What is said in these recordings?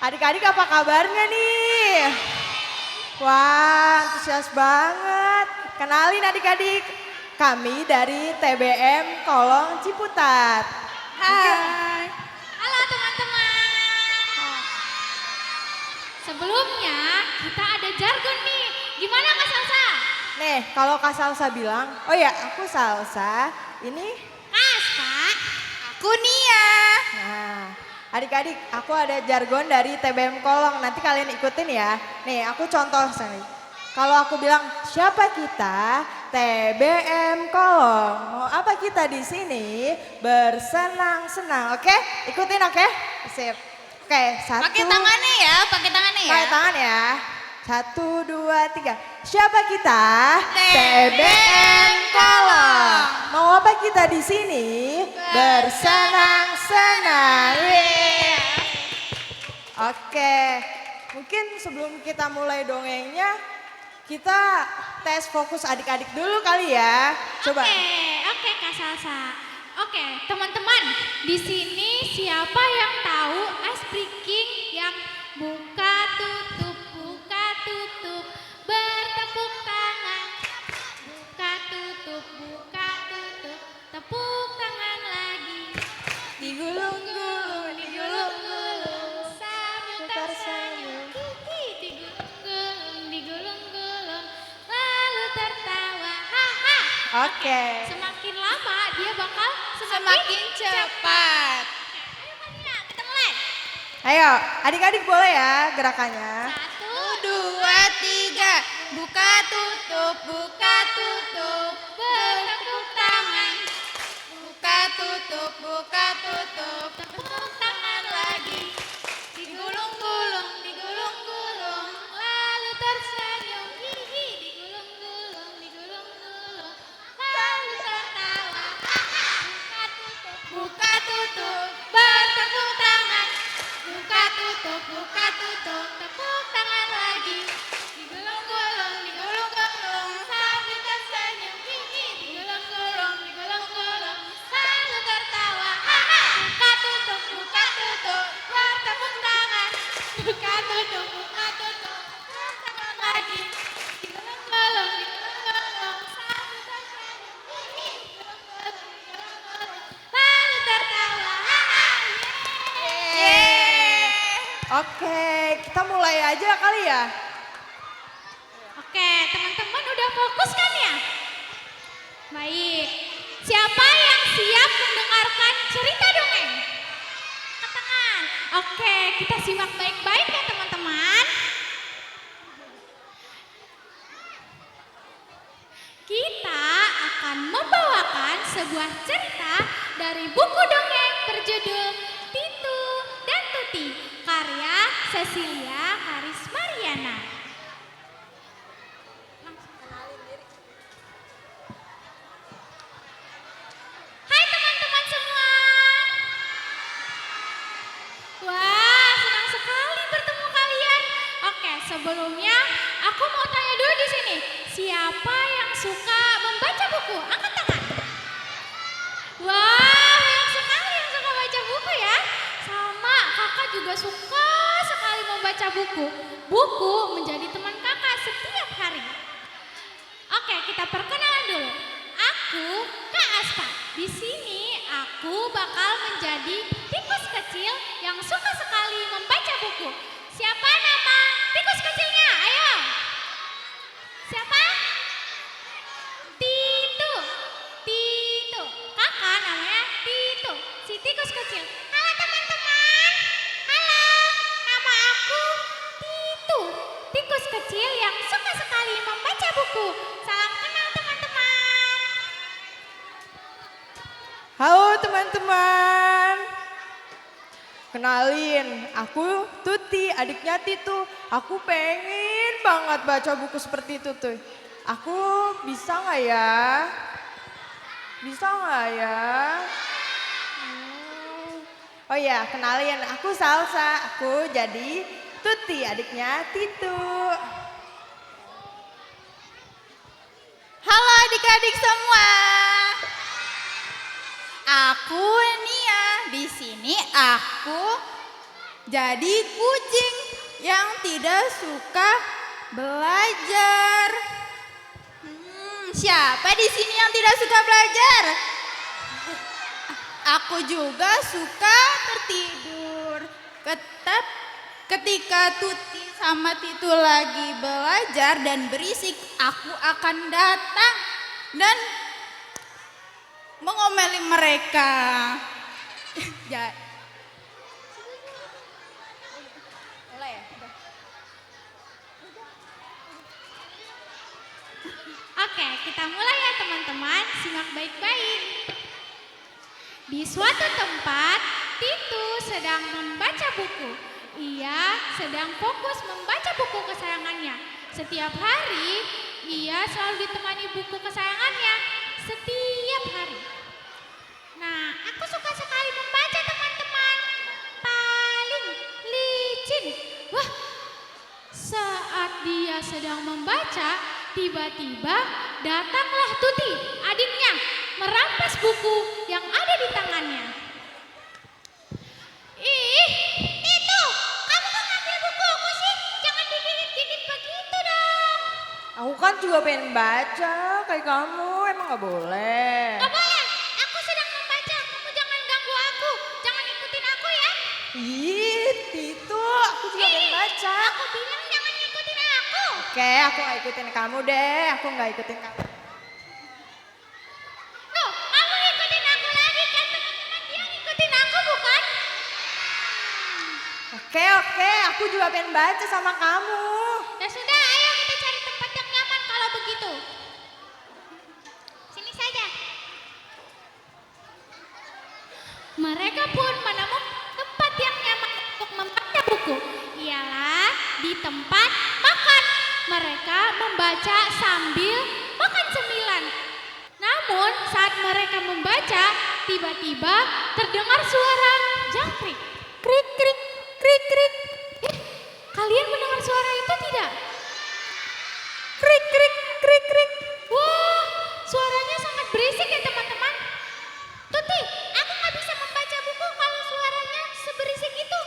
Adik-adik apa kabarnya nih? Wah, antusias banget. Kenalin adik-adik, kami dari TBM Kolong Ciputat. Hai. Halo teman-teman. Sebelumnya kita ada jargon nih. Gimana Kak Salsa? Nih, kalau Kak Salsa bilang, oh ya aku Salsa, ini. Kak. Aku Nia. Nah, adik-adik, aku ada jargon dari TBM Kolong, nanti kalian ikutin ya. Nih, aku contoh sekali. Kalau aku bilang, siapa kita? TBM Kolong. Mau apa kita di sini? Bersenang-senang, oke? Ikutin, oke? Sip. Oke, satu. Pakai tangannya ya. Pakai tangan ya. 1, 2, 3. Siapa kita? TBM Kolong. Mau apa kita di sini? Bersenang-senang. Yeay. Oke, mungkin sebelum kita mulai dongengnya, kita tes fokus adik-adik dulu kali ya. Coba. Oke Kak Salsa. Oke, teman-teman, di sini siapa yang tahu ice breaking yang buka tutup bertepuk tangan. Buka tutup, tepuk tangan lagi. Digulung-gulung, Digulung-gulung sambil tersenyum. tersenyum. Digulung-gulung, lalu tertawa. Haha. Oke. Semakin lama dia bakal Semakin cepat. Ayo Kak Nia, kita mulai. Ayo, adik-adik boleh ya gerakannya. 1, 2, 3. Buka tutup. bertepuk tangan. Buka tutup. Tepuk tangan lagi. Digulung-gulung. Lalu tersenyum. Hihi. Digulung-gulung. Lalu tertawa. Buka tutup. Bertepuk tangan. Buka tutup. Tepuk tangan lagi. Digulung-gulung. Sambil tersenyum. Hihi. Digulung-gulung. Lalu tertawa. Haha. Buka tutup. Bertepuk tangan. Buka tutup. Tepuk tangan lagi. Digulung-gulung. Sambil tersenyum. Hihi. Digulung-gulung. Lalu tertawa. Haha. Yeay. Oke, kita mulai aja kali ya. Oke, teman-teman udah fokus kan ya? Baik. Siapa yang siap mendengarkan cerita dongeng? Angkat tangan. Oke, kita simak baik-baik ya teman-teman. Kita akan membawakan sebuah cerita dari buku dongeng berjudul Titu dan Tuti, karya Cecilia Karismariana. Hai teman-teman semua. Wah, senang sekali bertemu kalian. Oke, sebelumnya aku mau tanya dulu di sini. Siapa yang suka membaca buku? Angkat tangan. Wah, banyak sekali yang suka baca buku ya. Sama, kakak juga suka sekali membaca buku. Buku menjadi teman kakak setiap hari. Oke, kita perkenalan dulu. Aku Kak Aspa. Di sini aku bakal menjadi tikus kecil yang suka sekali membaca buku. Siapa nama tikus kecilnya? Ayo. Siapa? Titu. Kakak namanya Titu. Si tikus kecil. Halo teman-teman. Halo. Nama aku Titu. Tikus kecil yang suka sekali membaca buku. Salam kenal teman-teman. Halo teman-teman. Kenalin, aku Tuti, adiknya Titu. Aku pengen banget baca buku seperti itu tuh. Aku bisa nggak ya? Bisa nggak ya? Oh ya, kenalin, aku Salsa. Aku jadi Tuti, adiknya Titu. Halo adik-adik semua. Aku Nia. Di sini aku Jadi kucing yang tidak suka belajar. Siapa di sini yang tidak suka belajar? Aku juga suka tertidur. Ketika Tuti sama Titu lagi belajar dan berisik, aku akan datang dan mengomeli mereka. Oke, kita mulai ya teman-teman, simak baik-baik. Di suatu tempat, Titu sedang membaca buku. Ia sedang fokus membaca buku kesayangannya. Setiap hari, ia selalu ditemani buku kesayangannya. Setiap hari. Nah, aku suka sekali membaca teman-teman. Paling licin. Wah, saat dia sedang membaca, tiba-tiba datanglah Tuti, adiknya, merampas buku yang ada di tangannya. Ih, itu, kamu kok ngambil buku aku sih? Jangan digigit-gigit begitu dong. Aku kan juga pengen baca kayak kamu, emang gak boleh. Gak boleh, aku sedang membaca, kamu jangan ganggu aku. Jangan ikutin aku ya. Ih, Titu, aku juga pengen baca. Aku bilang jangan ikutin aku. Oke, aku gak ikutin kamu deh, aku gak ikutin kamu. Tuh, kamu ngikutin aku lagi kan teman-teman, dia ngikutin aku bukan? Oke, aku juga pengen baca sama kamu. Ya sudah, ayo kita cari tempat yang nyaman kalau begitu. Sini saja. Mereka pun menemukan tempat yang nyaman untuk membaca buku. Ialah di tempat makan. Mereka membaca sambil makan cemilan. Namun saat mereka membaca, tiba-tiba terdengar suara jangkrik. Krik, krik, krik, krik. Kalian mendengar suara itu tidak? Krik, krik, krik, krik. Wah, suaranya sangat berisik ya teman-teman. Tuti, aku gak bisa membaca buku kalau suaranya seberisik itu.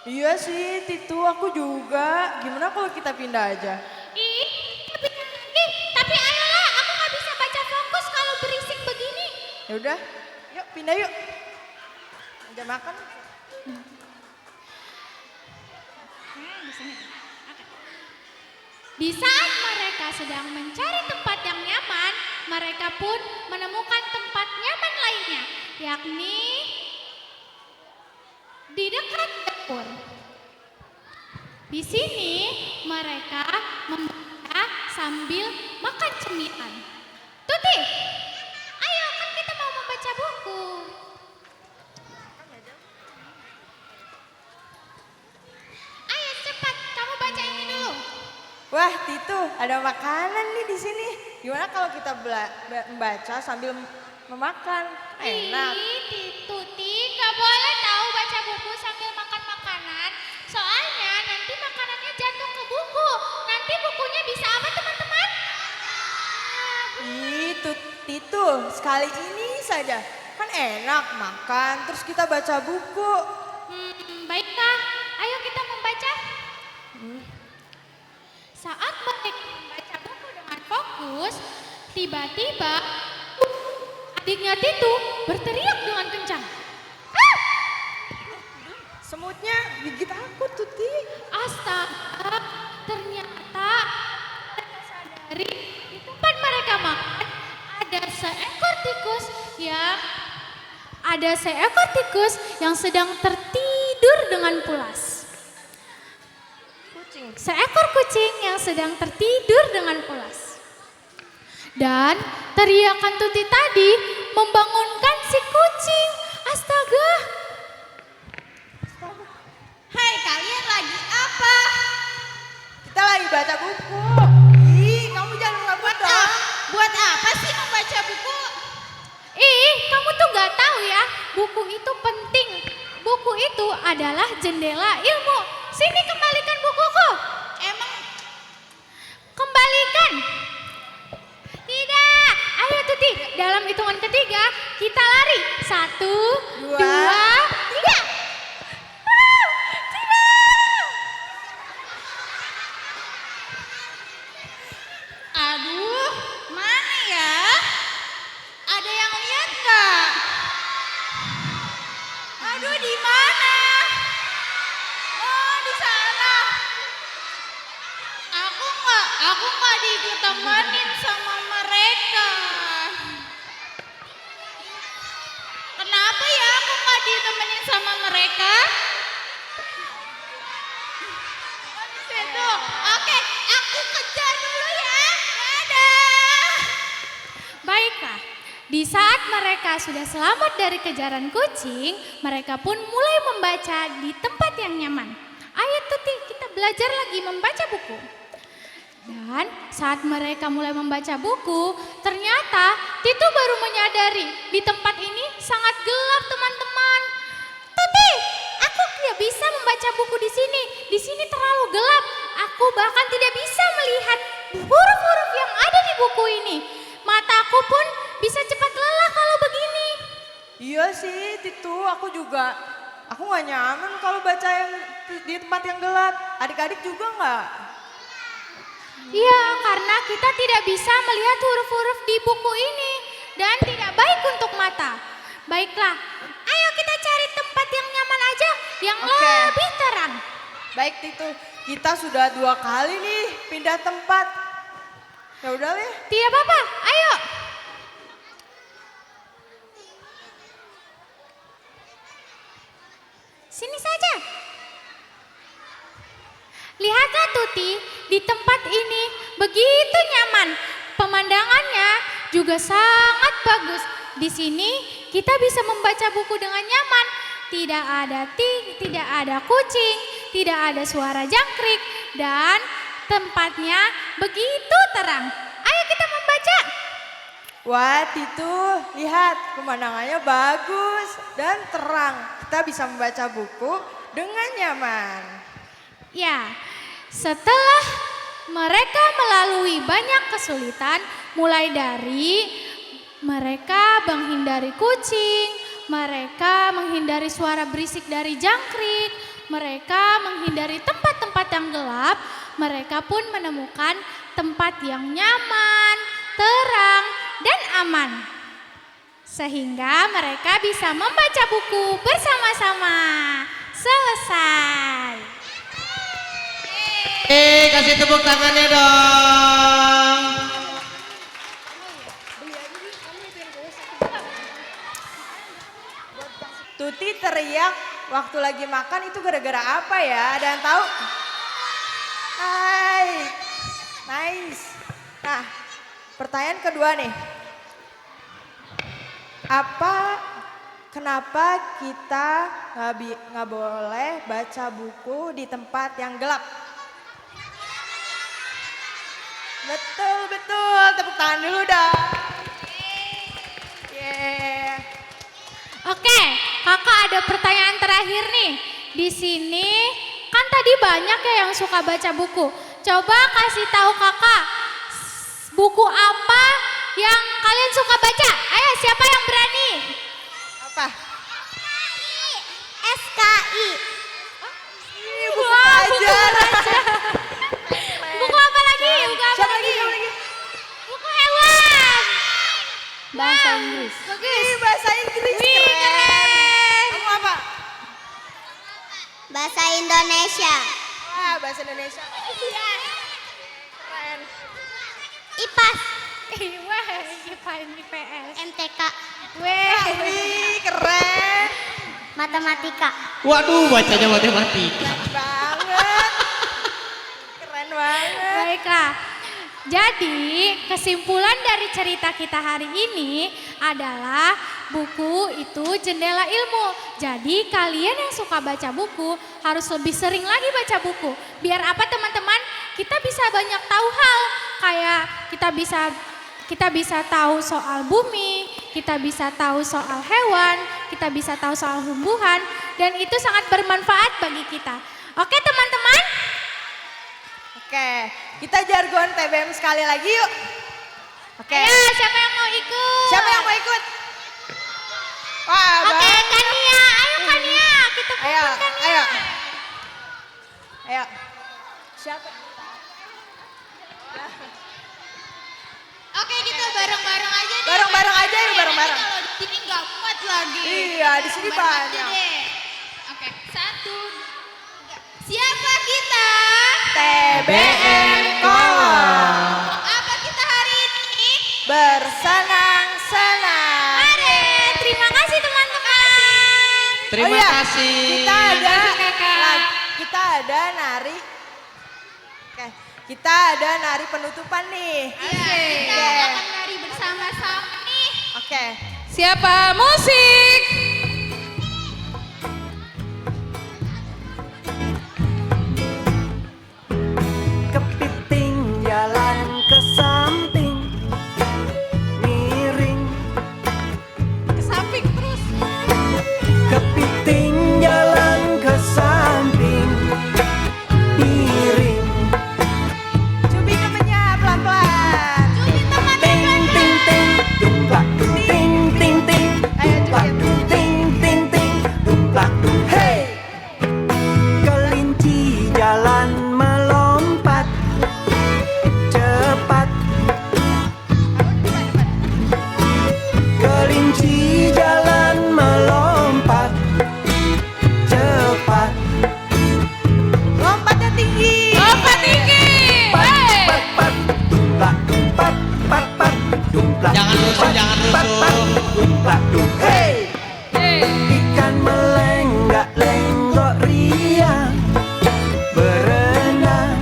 Iya sih, Titu, aku juga. Gimana kalau kita pindah aja? Ih, tapi ayolah, aku gak bisa baca fokus kalau berisik begini. Ya udah, yuk pindah yuk. Aja makan. Di saat mereka sedang mencari tempat yang nyaman, mereka pun menemukan tempat nyaman lainnya, yakni di dekat dapur. Di sini mereka membaca sambil makan cemilan. Tuti, ayo kan kita mau membaca buku. Ayo cepat, kamu baca ini dulu. Wah, Titu, ada makanan nih di sini. Gimana kalau kita membaca sambil memakan? Enak. Ih, Tuti, gak boleh tahu baca buku sambil makan makanan. Soalnya nanti makanannya jatuh ke buku. Nanti bukunya bisa apa teman-teman? Ih, Titu, sekali ini saja. Kan enak makan, terus kita baca buku. Baiklah, ayo kita membaca. Saat mereka membaca buku dengan fokus, tiba-tiba adiknya Titu berteriak dengan kencang. Ah! Semutnya gigit aku, Tuti. Astaga, ternyata mereka sadari di tempat mereka makan ada seekor tikus yang sedang tertidur dengan pulas. Seekor kucing yang sedang tertidur dengan pulas. Dan teriakan Tuti tadi membangunkan si kucing. Astaga. Hai, kalian lagi apa? Kita lagi baca buku. Ih, kamu jangan ngebut dong. Buat apa sih membaca buku? Kamu tuh gak tahu ya, buku itu penting. Buku itu adalah jendela ilmu. Sini kembalikan bukuku. Emang Kembalikan. Tidak. Ayo Tuti, dalam hitungan ketiga kita lari. 1, 2, 3. Tidak. aku nggak ditemenin sama mereka. Kenapa ya aku nggak ditemenin sama mereka? Situ. Oke, aku kejar dulu ya. Dadah. Baiklah, di saat mereka sudah selamat dari kejaran kucing, mereka pun mulai membaca di tempat yang nyaman. Ayo Tuti, kita belajar lagi membaca buku. Dan saat mereka mulai membaca buku, ternyata Titu baru menyadari di tempat ini sangat gelap teman-teman. Tuti, aku tidak bisa membaca buku di sini. Di sini terlalu gelap. Aku bahkan tidak bisa melihat huruf-huruf yang ada di buku ini. Mataku pun bisa cepat lelah kalau begini. Iya sih, Titu, aku juga. Aku nggak nyaman kalau baca yang di tempat yang gelap. Adik-adik juga nggak? Iya, karena kita tidak bisa melihat huruf-huruf di buku ini dan tidak baik untuk mata. Baiklah, ayo kita cari tempat yang nyaman aja, yang Oke. lebih terang. Baik Titu, kita sudah 2 kali nih pindah tempat. Ya udah deh. Tidak apa-apa, ayo. Sini saja. Lihatlah Tuti, di tempat ini begitu nyaman. Pemandangannya juga sangat bagus. Di sini kita bisa membaca buku dengan nyaman. Tidak ada kucing, tidak ada suara jangkrik, dan tempatnya begitu terang. Ayo kita membaca. Wah Titu, lihat pemandangannya bagus dan terang. Kita bisa membaca buku dengan nyaman. Ya, setelah mereka melalui banyak kesulitan, mulai dari mereka menghindari kucing, mereka menghindari suara berisik dari jangkrik, mereka menghindari tempat-tempat yang gelap, mereka pun menemukan tempat yang nyaman, terang, dan aman. Sehingga mereka bisa membaca buku bersama-sama. Selesai. Kasih tepuk tangannya dong. Tuti teriak waktu lagi makan itu gara-gara apa ya? Ada yang tahu? Hai, nice. Nah, pertanyaan kedua nih. Kenapa kita nggak boleh baca buku di tempat yang gelap? Betul, tepuk tangan dulu dong. Yeah. Oke, kakak ada pertanyaan terakhir nih. Di sini kan tadi banyak ya yang suka baca buku. Coba kasih tahu kakak, buku apa yang kalian suka baca? Ayo, siapa yang berani? Apa? SKI. Ini buku Wah, buku pelajaran. Buku apa lagi? Buku apa Siapa lagi? lagi? Buku hewan. Bahasa Wow, Inggris. Bagus. Ini bahasa Inggris. Wih, keren. Kamu apa? Bahasa Indonesia. Wah, bahasa Indonesia. Iya. Keren. IPAS. Wah, IPS. MTK. Wih, keren. Matematika. Waduh, bacanya matematika. Keren banget. Keren banget. Baiklah. Jadi, kesimpulan dari cerita kita hari ini adalah buku itu jendela ilmu. Jadi, kalian yang suka baca buku harus lebih sering lagi baca buku. Biar apa teman-teman? Kita bisa banyak tahu hal. Kayak kita bisa tahu soal bumi, kita bisa tahu soal hewan, kita bisa tahu soal tumbuhan, dan itu sangat bermanfaat bagi kita. Oke teman-teman? Oke, kita jargon TBM sekali lagi yuk. Oke. Ayo, siapa yang mau ikut? Siapa yang mau ikut? Wah, Oke, baik. Kania, ayo Kania, kita Ayo, kumpul Kania. ayo. Ayo. Siapa? Oke, kita bareng-bareng aja deh. Bareng-bareng aja yuk, bareng-bareng. Kalau di sini nggak muat lagi. Iya, di sini Bareng-bareng aja banyak. deh. Oke, 1, 2, 3. Siapa kita? TBM Kolom. Terima iya, kasih. Kita ada nari. Oke, kita ada nari penutupan nih. Kita akan nari bersama-sama nih. Oke. Siapa musik? Kepiting jalan ke samping, miring. Ke samping terus. Kepiting jalan ke samping, miring. Cubi temennya pelan-pelan. Cumi teman Ting ting ting, dumplak dung ting ting ting, dumplak dung ting ting ting, dumplak dung hey. Kelinci jalan melompat cepat. Kelinci jalan melompat cepat. Lompatnya tinggi. Lompat tinggi. Pat Hey. pat pat, dumplak dung pat pat pat, dumplak. Jangan rusuh, jangan pat pat, rusuh. dumplak dung hey. Hey. Ikan melenggak lenggok riang berenang.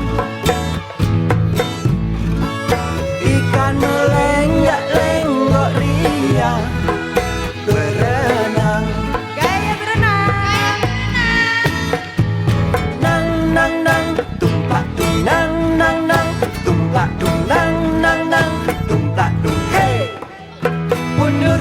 Ikan melenggak lenggok riang berenang. Gaya berenang. Nang nang nang, tumplak dung nang nang nang, tumplak dung nang nang nang, tumplak dung hey. Undur